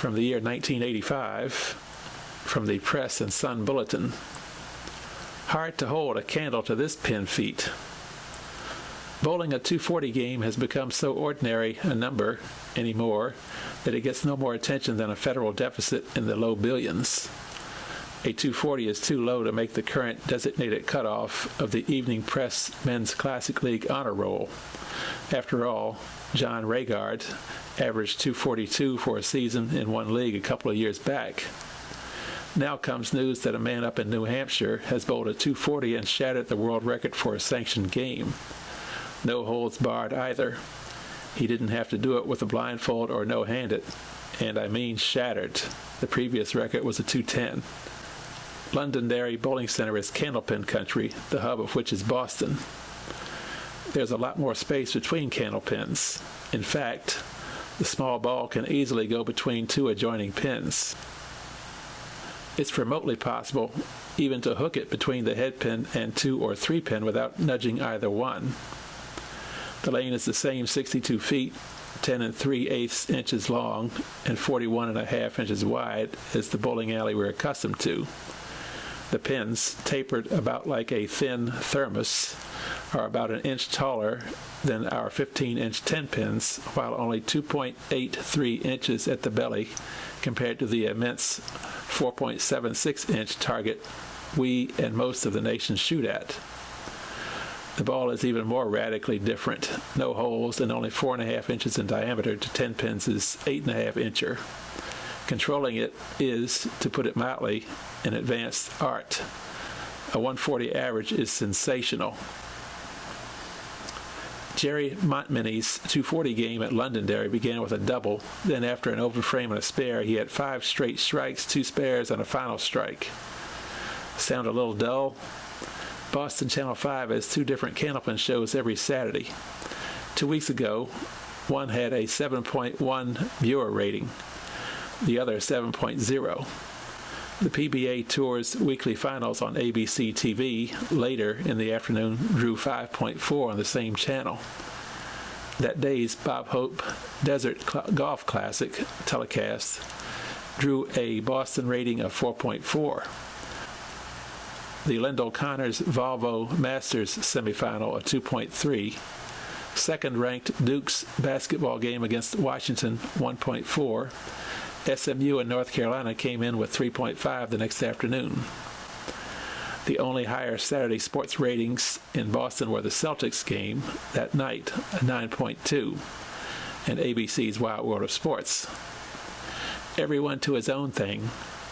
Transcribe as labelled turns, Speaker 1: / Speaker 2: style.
Speaker 1: from the year 1985 from the Press and Sun Bulletin. Hard to hold a candle to this pin feat. Bowling a 240 game has become so ordinary a number anymore that it gets no more attention than a federal deficit in the low billions. A 240 is too low to make the current designated cutoff of the Evening Press Men's Classic League honor roll. After all, John Raygard averaged 242 for a season in one league a couple of years back. Now comes news that a man up in New Hampshire has bowled a 240 and shattered the world record for a sanctioned game. No holds barred either. He didn't have to do it with a blindfold or no-handed, and I mean shattered. The previous record was a 210. Londonderry Bowling Center is Candlepin country, the hub of which is Boston. There's a lot more space between candlepins. In fact, the small ball can easily go between two adjoining pins. It's remotely possible even to hook it between the head pin and 2 or 3 pin without nudging either one. The lane is the same 62 feet, 10 3/8 inches long, and 41.5 inches wide as the bowling alley we're accustomed to. The pins, tapered about like a thin thermos, are about an inch taller than our 15-inch 10 pins, while only 2.83 inches at the belly compared to the immense 4.76-inch target we and most of the nation shoot at. The ball is even more radically different. No holes and only 4.5 inches in diameter to 10 pins is 8.5 incher. Controlling it is, to put it mildly, an advanced art. A 140 average is sensational. Jerry Montmany's 240 game at Londonderry began with a double, then after an open frame and a spare, he had 5 straight strikes, 2 spares, and a final strike. Sound a little dull? Boston Channel 5 has 2 different Candlepin shows every Saturday. 2 weeks ago, one had a 7.1 viewer rating, the other 7.0. The PBA Tour's weekly finals on ABC TV later in the afternoon drew 5.4 on the same channel. That day's Bob Hope Desert Golf Classic telecast drew a Boston rating of 4.4. The Lyndall Connors Volvo Masters semifinal, a 2.3. Second-ranked Duke's basketball game against Washington, 1.4. SMU in North Carolina came in with 3.5 the next afternoon. The only higher Saturday sports ratings in Boston were the Celtics game that night, a 9.2, and ABC's Wild World of Sports. Everyone to his own thing,